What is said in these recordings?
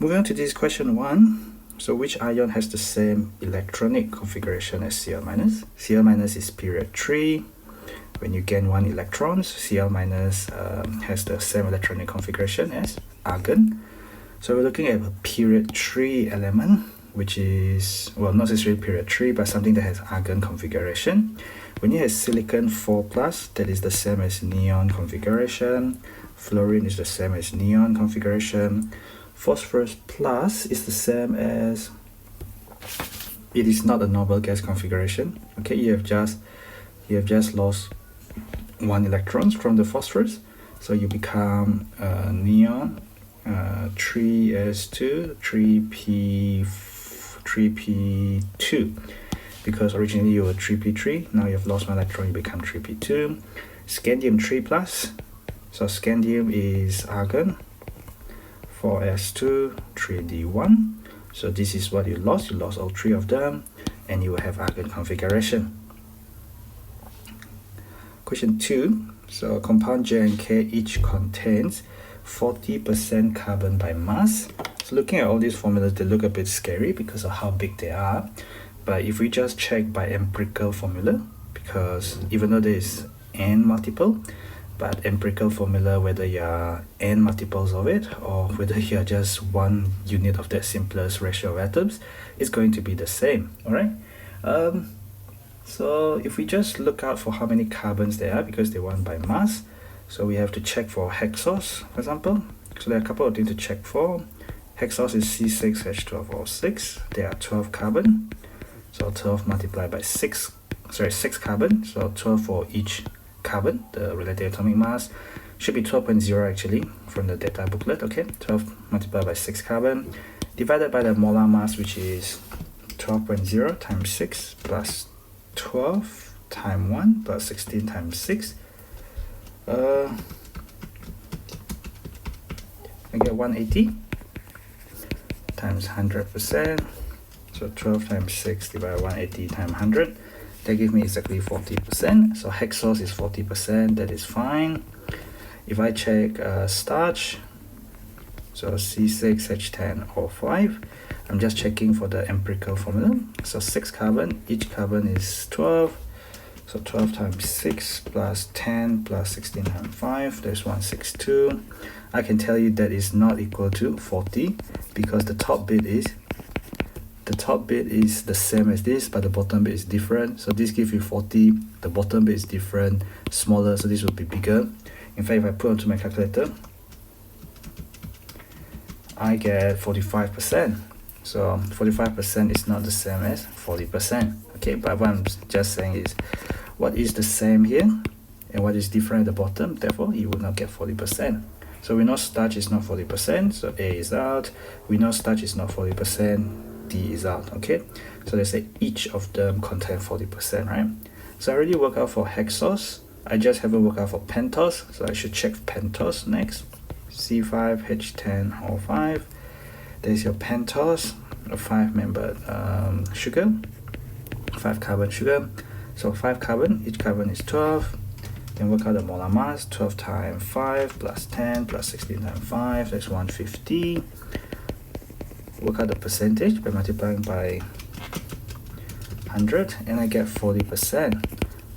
Moving on to this question 1. So which ion has the same electronic configuration as Cl-? Cl- is period 3. When you gain 1 electron, Cl- has the same electronic configuration as argon. So we're looking at a period 3 element, which is, well, not necessarily period 3, but something that has argon configuration. When you have silicon 4+, that is the same as neon configuration. Fluorine is the same as neon configuration. Phosphorus plus is the same as, it is not a noble gas configuration. Okay, you have just lost 1 electrons from the phosphorus, so you become neon 3s2 3p2, because originally you were 3p3, now you've lost 1 electron, you become 3p2. Scandium 3+, so scandium is argon 4s2 3d1, so this is what you lost all 3 of them, and you will have argon configuration. Question 2. So compound J and K each contains 40% carbon by mass. So looking at all these formulas, they look a bit scary because of how big they are. But if we just check by empirical formula, because even though there is n multiple, but empirical formula, whether you are n multiples of it or whether you are just 1 unit of that simplest ratio of atoms, it's going to be the same. Alright. So if we just look out for how many carbons there are, because they want by mass, so we have to check for hexose, for example. So there are a couple of things to check for. Hexose is C6H12O6. There are 12 carbon. So 12 multiplied by 6 carbon. So 12 for each carbon. The relative atomic mass should be 12.0 actually from the data booklet. Okay, 12 multiplied by 6 carbon divided by the molar mass, which is 12.0 times 6 plus 12 times 1 plus 16 times 6. I get 180 times 100%. So 12 times 6 divided by 180 times 100. That gives me exactly 40%. So hexose is 40%. That is fine. If I check starch, so C6H10O5, I'm just checking for the empirical formula. So 6 carbon, each carbon is 12. So 12 times 6 plus 10 plus 16 times 5, that's 162. I can tell you that is not equal to 40 because the top bit is the same as this, but the bottom bit is different. So this gives you 40, the bottom bit is different, smaller, so this will be bigger. In fact, if I put onto my calculator, I get 45%. So 45% is not the same as 40%. Okay, but what I'm just saying is, what is the same here and what is different at the bottom, therefore you will not get 40%. So we know starch is not 40%, so A is out. We know starch is not 40%, D is out. Okay, so they say each of them contain 40%, right? So I already worked out for hexose, I just haven't worked out for pentose, so I should check pentose next. C5H10O5, there's your pentose, a 5-membered sugar, 5 carbon sugar. So 5 carbon, each carbon is 12. Then work out the molar mass, 12 times 5 plus 10 plus 16 times 5, that's 150. Work out the percentage by multiplying by 100, and I get 40%.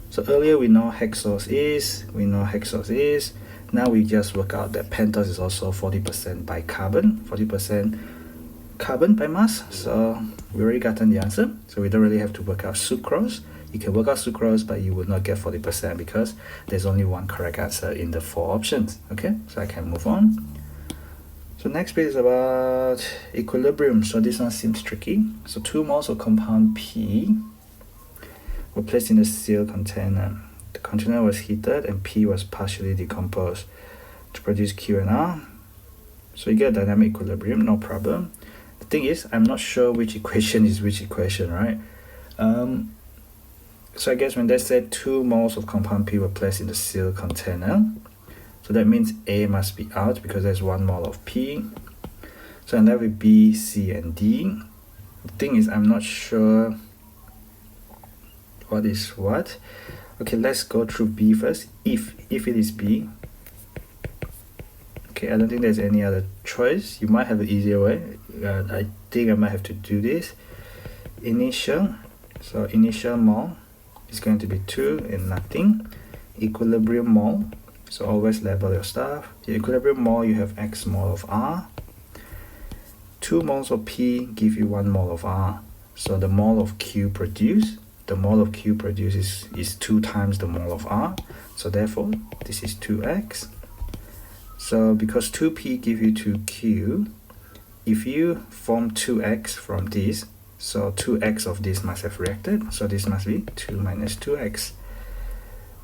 So earlier we know hexose is, now we just work out that pentose is also 40% by carbon, 40% carbon by mass. So we already gotten the answer, so we don't really have to work out sucrose. You can work out sucrose, but you will not get 40% because there's only one correct answer in the 4 options. Okay, so I can move on. So next bit is about equilibrium. So this one seems tricky. So 2 moles of compound P were placed in a sealed container. The container was heated and P was partially decomposed to produce Q and R. So you get dynamic equilibrium, no problem. The thing is, I'm not sure which equation is which equation, right? So I guess when they said 2 moles of compound P were placed in the sealed container, so that means A must be out because there's 1 mole of P. So I'm left with B, C, and D. The thing is, I'm not sure what is what. Okay, let's go through B first. If it is B, Okay, I don't think there's any other choice. You might have an easier way. I think I might have to do this. Initial, so initial mole is going to be 2 and nothing. Equilibrium mole, so always label your stuff. The equilibrium mole, you have x mole of R. 2 moles of P give you 1 mole of R. So the mole of Q produced, the mole of Q produced is 2 times the mole of R. So therefore, this is 2x. So because 2P give you 2Q, if you form 2x from this, so 2x of this must have reacted. So this must be 2 minus 2x.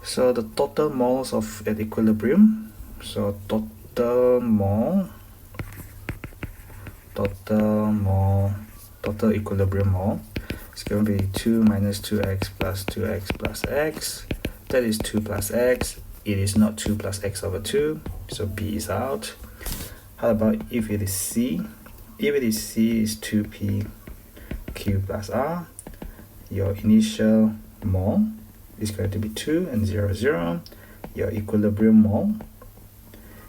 So the total moles of at equilibrium, so total equilibrium mole is going to be 2 minus 2x plus 2x plus x. That is 2 plus x. It is not 2 plus x over 2, so B is out. How about if it is C? If it is C, is 2p q plus r. Your initial mole is going to be 2 and 0, 0. Your equilibrium mole,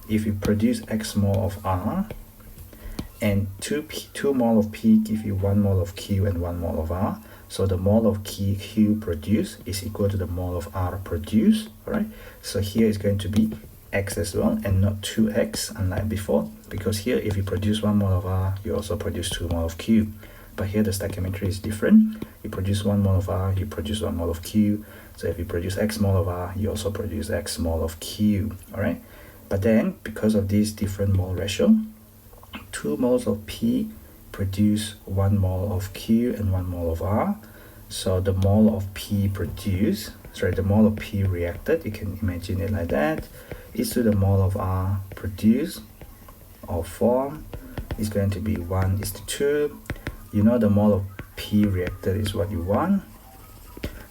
if you produce x mole of r, and 2 mole of P give you 1 mole of Q and 1 mole of R. So the mole of Q produced is equal to the mole of R produced. Alright, so here is going to be X as well and not 2X unlike before, because here if you produce 1 mole of R, you also produce 2 mole of Q. But here the stoichiometry is different. You produce 1 mole of R, you produce 1 mole of Q. So if you produce X mole of R, you also produce X mole of Q. Alright, but then because of this different mole ratio, 2 moles of P produce 1 mole of Q and 1 mole of R. So the mole of P produced, the mole of P reacted, you can imagine it like that, is to the mole of R produced or formed is going to be 1:2. You know the mole of P reacted is what you want.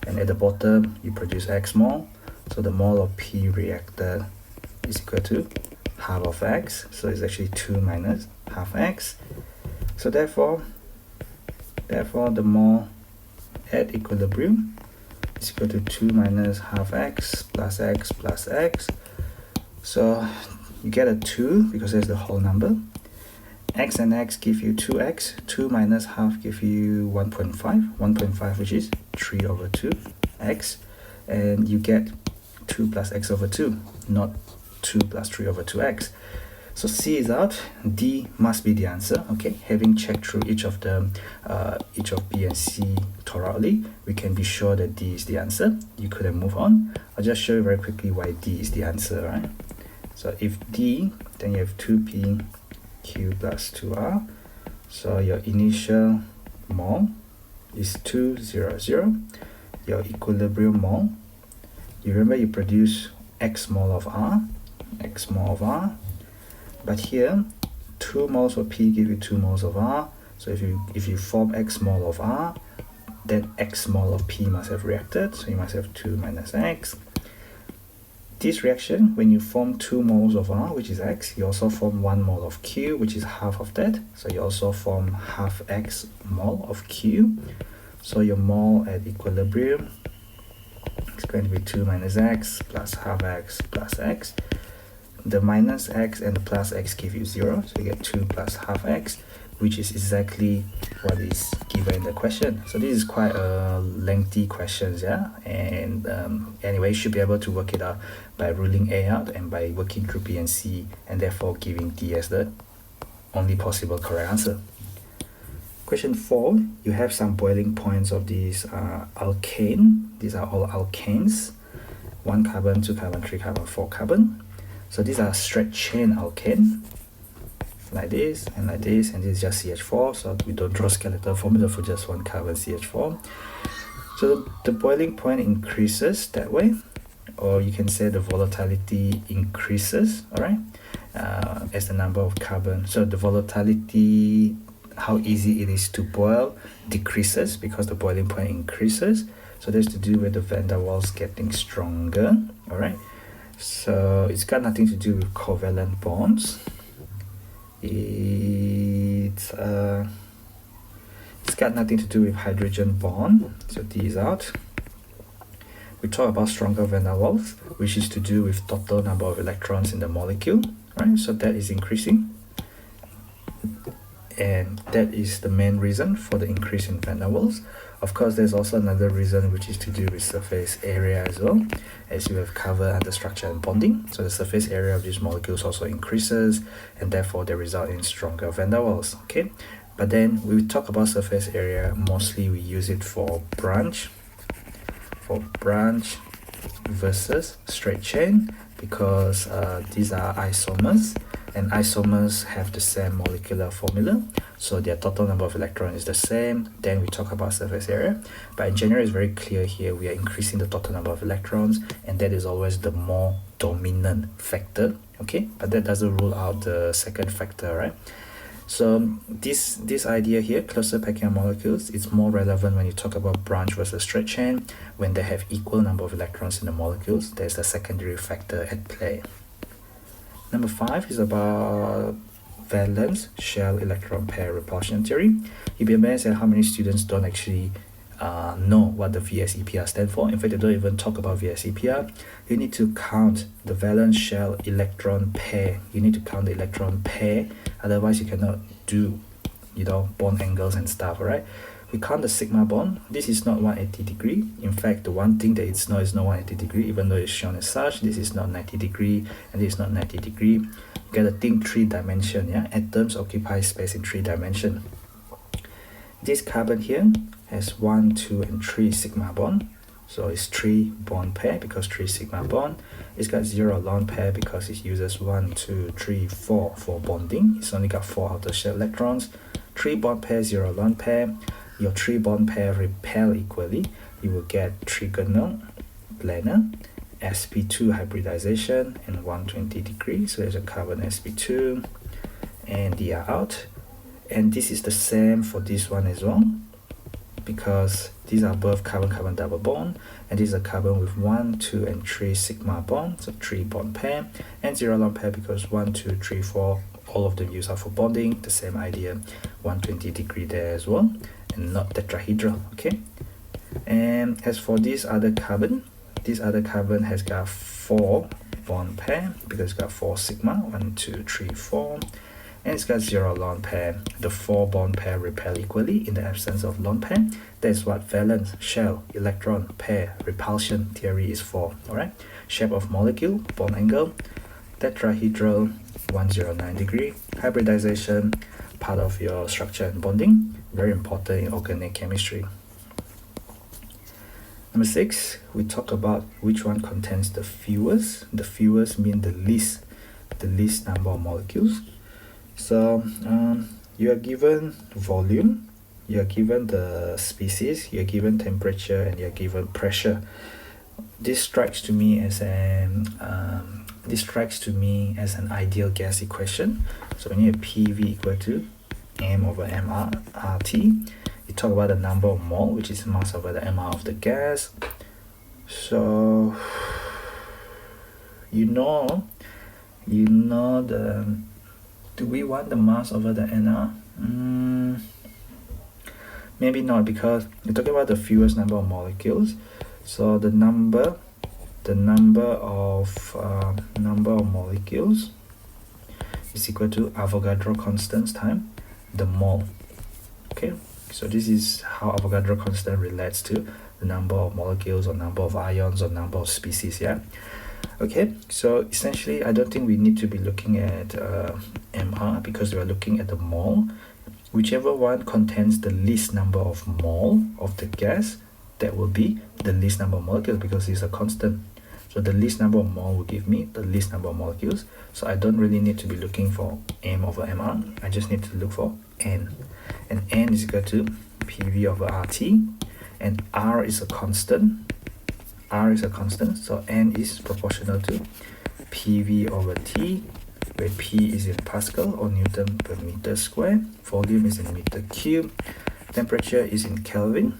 And at the bottom, you produce X mole. So the mole of P reacted is equal to half of X. So it's actually 2 minus half X. So therefore the mole at equilibrium is equal to 2 minus half X plus X plus X. So you get a 2 because there's the whole number. X and X give you 2X. 2 minus half give you 1.5. 1.5 which is 3 over 2X. And you get 2 plus X over 2, not 2 plus 3 over 2X. So C is out. D must be the answer. Okay, having checked through each of B and C thoroughly, we can be sure that D is the answer. You could have moved on. I'll just show you very quickly why D is the answer, right? So if D, then you have 2p q plus 2r. So your initial mole is 2, 0, 0. Your equilibrium mole, you remember you produce X mole of R, X mole of R. But here, 2 moles of P give you 2 moles of R. So if you form X mole of R, then X mole of P must have reacted. So you must have 2 minus X. This reaction, when you form 2 moles of R, which is X, you also form 1 mole of Q, which is half of that. So you also form half X mole of Q. So your mole at equilibrium is going to be 2 minus X plus half X plus X. The minus X and the plus X give you 0, so you get 2 plus half X, which is exactly what is given in the question. So this is quite a lengthy question, yeah, and anyway, you should be able to work it out by ruling A out and by working through B and C, and therefore giving D as the only possible correct answer. Question 4, you have some boiling points of these alkane. These are all alkanes. 1 carbon, 2 carbon, 3 carbon, 4 carbon. So these are straight chain alkane, like this, and this is just CH4, so we don't draw skeletal formula for just 1 carbon CH4. So the boiling point increases that way, or you can say the volatility increases, alright, as the number of carbon. So the volatility, how easy it is to boil, decreases because the boiling point increases. So that's to do with the van der Waals getting stronger, alright. So it's got nothing to do with covalent bonds. It's got nothing to do with hydrogen bond. So D is out. We talk about stronger van der Waals, which is to do with total number of electrons in the molecule. right? So that is increasing, and that is the main reason for the increase in van der Waals. Of course, there's also another reason, which is to do with surface area as well, as you have covered under structure and bonding. So the surface area of these molecules also increases, and therefore they result in stronger van der Waals. Okay, but then when we talk about surface area, mostly we use it for branch versus straight chain, because these are isomers, and isomers have the same molecular formula, so their total number of electrons is the same. Then we talk about surface area, but in general it's very clear here we are increasing the total number of electrons, and that is always the more dominant factor. Okay, but that doesn't rule out the second factor, right? So this idea here, closer packing molecules, is more relevant when you talk about branch versus straight chain. When they have equal number of electrons in the molecules, there's a secondary factor at play. Number 5 is about valence shell electron pair repulsion theory. You'd be amazed at how many students don't actually know what the VSEPR stand for. In fact, they don't even talk about VSEPR. You need to count the valence shell electron pair. You need to count the electron pair, otherwise you cannot do, bond angles and stuff, right? We count the sigma bond. This is not 180 degree. In fact, the one thing that it's not is not 180 degree, even though it's shown as such. This is not 90 degree, and this is not 90 degree. You gotta think 3 dimension, yeah? Atoms occupy space in 3 dimension. This carbon here has 1, 2, and 3 sigma bond. So it's 3 bond pair because 3 sigma bond. It's got 0 lone pair because it uses 1, 2, 3, 4 for bonding. It's only got 4 outer shell electrons. 3 bond pair, 0 lone pair. Your 3 bond pair repel equally. You will get trigonal, planar, sp2 hybridization, and 120 degrees. So there's a carbon sp2, and they are out. And this is the same for this one as well, because these are both carbon-carbon double bond, and this is a carbon with 1, 2, and 3 sigma bond, so 3 bond pair, and 0 lone pair because 1, 2, 3, 4, all of them used are for bonding. The same idea, 120 degree there as well, and not tetrahedral. Okay, and as for this other carbon has got 4 bond pair because it's got 4 sigma, 1, 2, 3, 4, and it's got 0 lone pair. The 4 bond pair repel equally in the absence of lone pair. That's what valence shell electron pair repulsion theory is for. Alright, shape of molecule, bond angle, tetrahedral, 109 degree, hybridization, part of your structure and bonding, very important in organic chemistry. Number 6, we talk about which one contains the fewest. The fewest mean the least number of molecules. So you are given volume, you are given the species, you are given temperature, and you are given pressure. This strikes to me as an ideal gas equation. So when you have PV equal to m over mr RT, you talk about the number of mole, which is mass over the mr of the gas. So you know the, do we want the mass over the nr? Maybe not, because you're talking about the fewest number of molecules. So the number of molecules is equal to Avogadro constants times the mole. Okay, so this is how Avogadro constant relates to the number of molecules or number of ions or number of species. Yeah. Okay, so essentially I don't think we need to be looking at mr, because we are looking at the mole. Whichever one contains the least number of mole of the gas, that will be the least number of molecules, because it's a constant. So the least number of mole will give me the least number of molecules. So I don't really need to be looking for m over mr. I just need to look for n. And n is equal to PV over RT. And R is a constant. So n is proportional to PV over T, where P is in Pascal or Newton per meter square. Volume is in meter cube. Temperature is in Kelvin.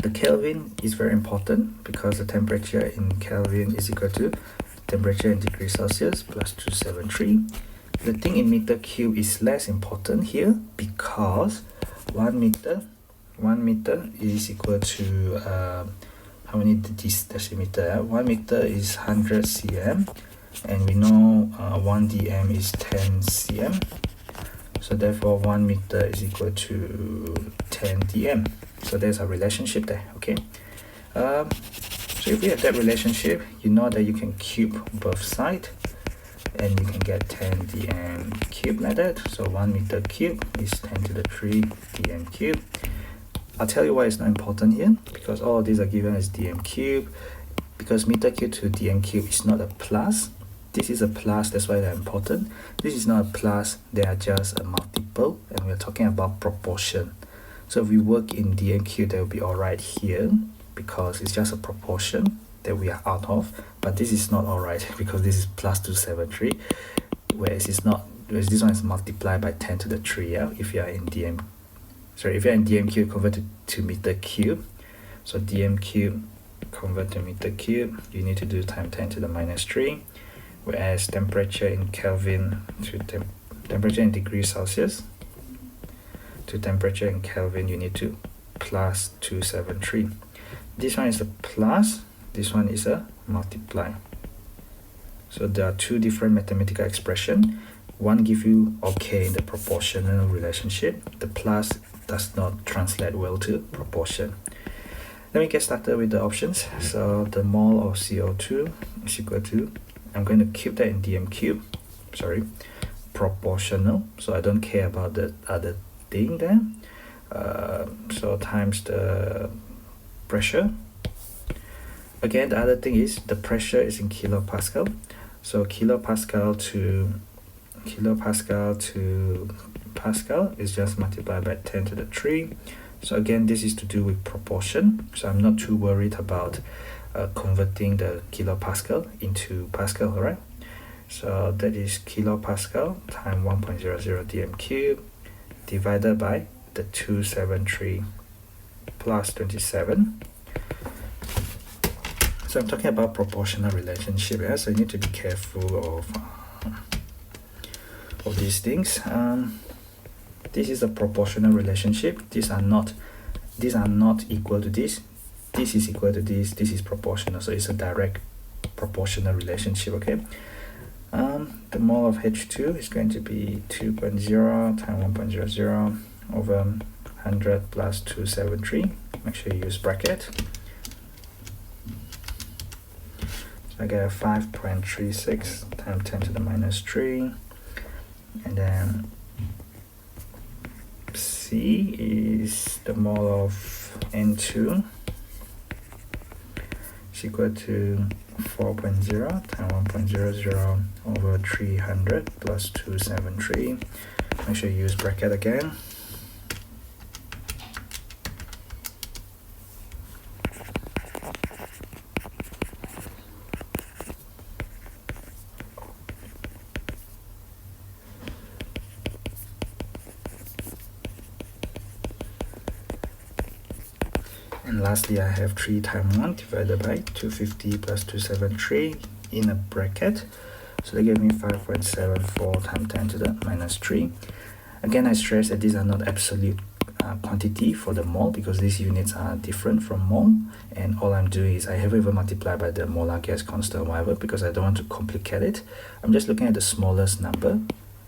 The Kelvin is very important because the temperature in Kelvin is equal to temperature in degrees Celsius plus 273. The thing in meter cube is less important here because 1 meter is equal to how many decimeter? 1 meter is 100 cm. and we know 1 dm is 10 cm, so therefore 1 meter is equal to 10 dm. So there's a relationship there. Okay, so if we have that relationship, you know that you can cube both sides and you can get 10 dm cube like that. So 1 meter cube is 10 to the 3 dm cube. I'll tell you why it's not important here, because all of these are given as dm cube, because meter cube to dm cube is not a plus. This is a plus, that's why they're important. This is not a plus, they are just a multiple, and we're talking about proportion. So if we work in dm cube, that will be alright here, because it's just a proportion that we are out of. But this is not alright, because this is plus 273, whereas it's not, whereas this one is multiplied by 10 to the 3, yeah? If you are in dm cube, convert to meter cube. So dm cube convert to meter cube, you need to do times 10 to the minus 3, whereas temperature in Kelvin to temperature in degrees Celsius to temperature in Kelvin, you need to plus 273. This one is a plus, this one is a multiply. So there are two different mathematical expressions. One give you okay in the proportional relationship. The plus does not translate well to proportion. Let me get started with the options. So the mole of CO2 is equal to, I'm going to cube that in dm cube, proportional, so I don't care about the other thing there. So times the pressure. Again, the other thing is the pressure is in kilopascal, so kilopascal to pascal is just multiplied by 10 to the 3. So again, this is to do with proportion, so I'm not too worried about converting the kilopascal into pascal, alright? So that is kilopascal times 1.00 dm cube divided by the 273 plus 27. So I'm talking about proportional relationship, yeah? So you need to be careful of these things. This is a proportional relationship. These are not equal to this. This is equal to this. This is proportional, so it's a direct proportional relationship. Okay. The mole of H2 is going to be 2.0 times 1.00 over 100 plus 273. Make sure you use bracket. So I get a 5.36 times 10 to the minus 3, and then C is the mole of N2 is equal to 4.0 times 1.00 over 300 plus 273. Make sure you use bracket again. And lastly, I have 3 times 1 divided by 250 plus 273 in a bracket. So they give me 5.74 times 10 to the minus 3. Again, I stress that these are not absolute quantity for the mole, because these units are different from mole. And all I'm doing is I haven't even multiplied by the molar gas constant or whatever, because I don't want to complicate it. I'm just looking at the smallest number.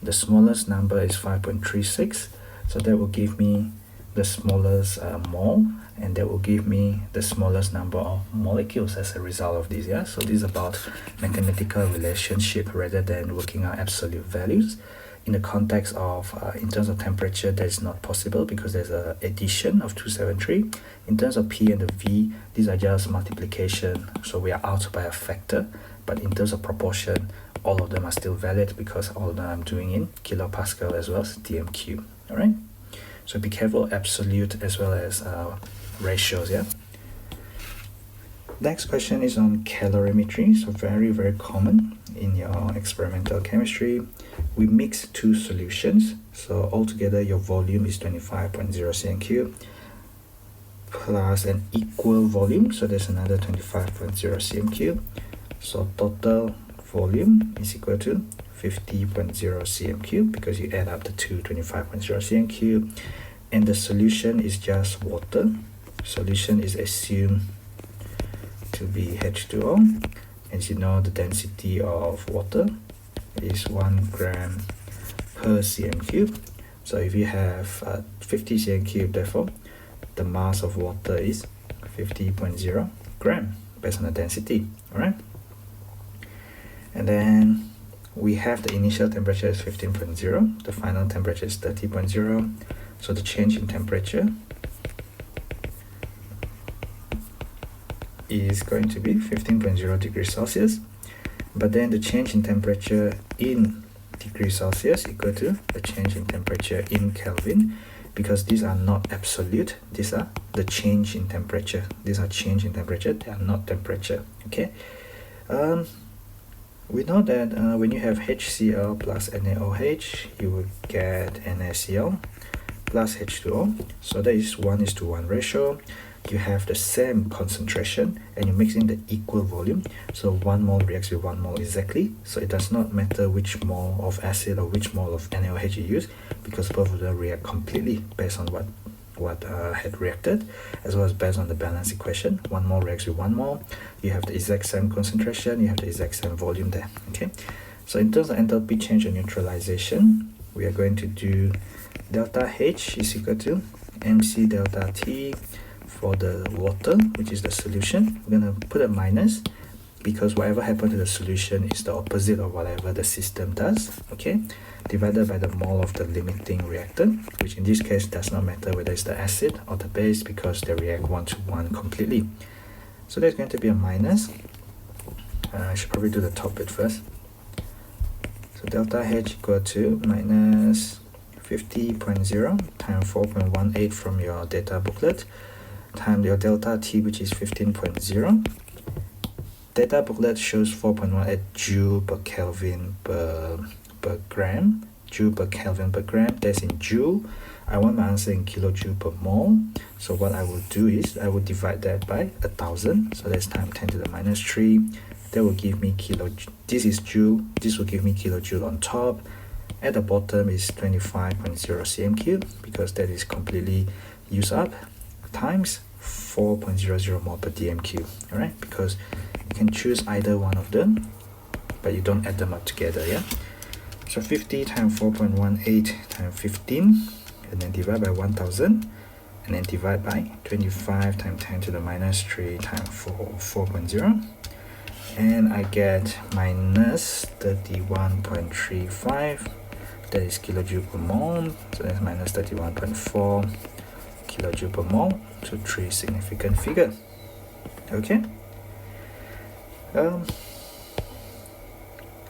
The smallest number is 5.36. So that will give me the smallest mole, and that will give me the smallest number of molecules as a result of this. Yeah, so this is about mathematical relationship rather than working out absolute values. In the context of in terms of temperature, that is not possible because there's an addition of 273. In terms of P and the V, these are just multiplication, so we are out by a factor. But in terms of proportion, all of them are still valid because all of them I'm doing in kilopascal as well as dm cube. All right. So be careful absolute as well as ratios. Yeah. Next question is on calorimetry. So very common in your experimental chemistry. We mix two solutions. So altogether your volume is 25.0 cm cube plus an equal volume. So there's another 25.0 cm cube. So total volume is equal to 50.0 cm cube because you add up the two 25.0 cm cube, and the solution is just water. Solution is assumed to be H2O, As you know, the density of water is 1 gram per cm cube. So if you have 50 cm cube, therefore the mass of water is 50.0 gram based on the density. Alright, and then we have the initial temperature is 15.0, the final temperature is 30.0. So the change in temperature is going to be 15.0 degrees Celsius, but then the change in temperature in degrees Celsius equal to the change in temperature in Kelvin, because these are not absolute, these are the change in temperature. These are change in temperature, they are not temperature. Okay, we know that when you have HCl plus NaOH, you will get NaCl plus H2O. So that is 1:1 ratio. You have the same concentration and you mix in the equal volume. So 1 mole reacts with 1 mole exactly. So it does not matter which mole of acid or which mole of NaOH you use, because both of them react completely based on what had reacted, as well as based on the balance equation. 1 mole reacts with 1 mole. You have the exact same concentration, you have the exact same volume there. Okay, so in terms of enthalpy change and neutralization, we are going to do delta H is equal to mc delta T for the water, which is the solution. We're going to put a minus because whatever happened to the solution is the opposite of whatever the system does. Okay, divided by the mole of the limiting reactant, which in this case does not matter whether it's the acid or the base because they react 1:1 completely. So there's going to be a minus. I should probably do the top bit first. So delta H equal to minus 50.0 times 4.18 from your data booklet times your delta T, which is 15.0. Data booklet shows 4.18 joule per Kelvin per gram. Joule per Kelvin per gram, that's in joule. I want my answer in kilojoule per mole. So what I will do is I will divide that by 1000. So that's times 10 to the minus 3. That will give me this is joule, this will give me kilojoule on top. At the bottom is 25.0 cm cube because that is completely used up, times 4.00 mole per dm cube. Alright, because you can choose either one of them, but you don't add them up together. Yeah, so 50 times 4.18 times 15, and then divide by 1000, and then divide by 25 times 10 to the minus 3 times 4.0, and I get minus 31.35. that is kilojoule per mole. So that's minus 31.4 kilojoule per mole to 3 significant figure. Okay.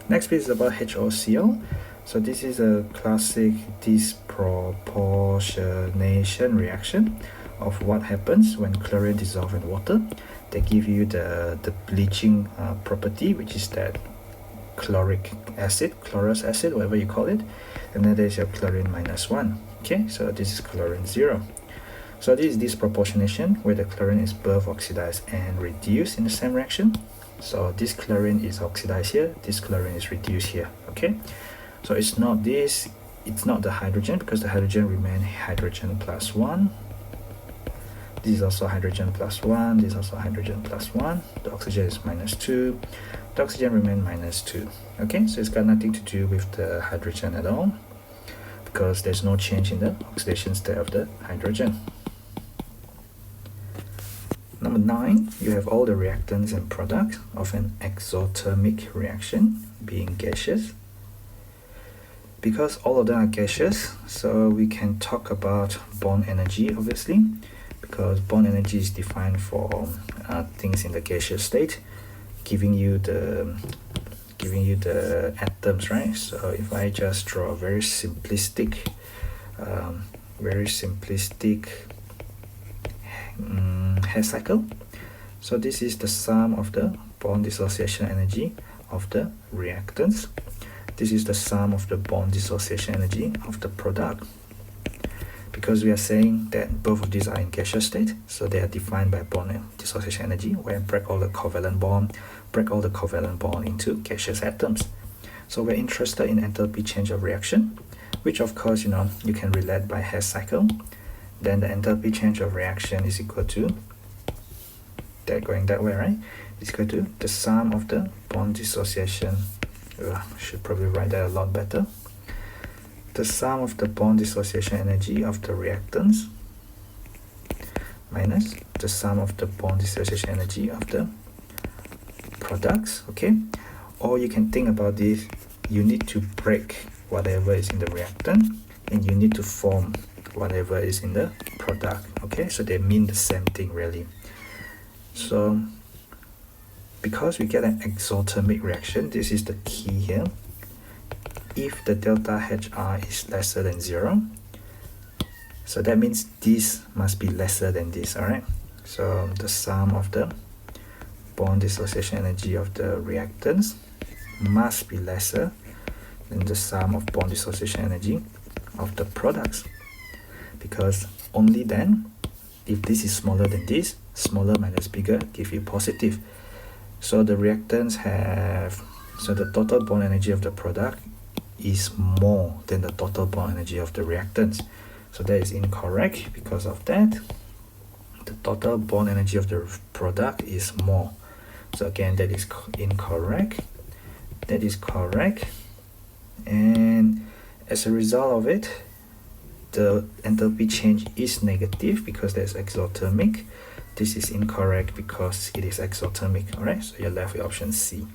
Next piece is about HOCl. So this is a classic disproportionation reaction of what happens when chlorine dissolves in water. They give you the bleaching property, which is that chlorous acid, whatever you call it, and then there's your chlorine minus 1. Okay, so this is chlorine 0. So this is disproportionation, where the chlorine is both oxidized and reduced in the same reaction. So this chlorine is oxidized here, this chlorine is reduced here. Okay, so it's not the hydrogen, because the hydrogen remain hydrogen plus 1. This is also hydrogen plus 1, this is also hydrogen plus 1. The oxygen is minus 2. The oxygen remains minus 2. Okay, so it's got nothing to do with the hydrogen at all, because there's no change in the oxidation state of the hydrogen. Number 9, you have all the reactants and products of an exothermic reaction being gaseous. Because all of them are gaseous, so we can talk about bond energy, obviously, because bond energy is defined for things in the gaseous state, giving you the atoms, right? So if I just draw a very simplistic hair cycle. So this is the sum of the bond dissociation energy of the reactants. This is the sum of the bond dissociation energy of the product. Because we are saying that both of these are in gaseous state, so they are defined by bond dissociation energy, where I break all the covalent bond into gaseous atoms. So we're interested in enthalpy change of reaction, which of course you can relate by hair cycle. Then the enthalpy change of reaction is equal to that going that way, right? is equal to the sum of the bond dissociation. Should probably write that a lot better. The sum of the bond dissociation energy of the reactants minus the sum of the bond dissociation energy of the products. Okay, or you can think about this: you need to break whatever is in the reactant and you need to form whatever is in the product. Okay, so they mean the same thing really. So because we get an exothermic reaction, this is the key here. If the delta HR is lesser than 0, so that means this must be lesser than this. Alright, so the sum of the bond dissociation energy of the reactants must be lesser than the sum of bond dissociation energy of the products, because only then, if this is smaller than this, smaller minus bigger give you positive. So the reactants have, so the total bond energy of the product is more than the total bond energy of the reactants. So that is incorrect. Because of that, the total bond energy of the product is more. So again, that is incorrect. That is correct. And as a result of it, the enthalpy change is negative because there's exothermic. This is incorrect because it is exothermic. Alright, so you're left with option C.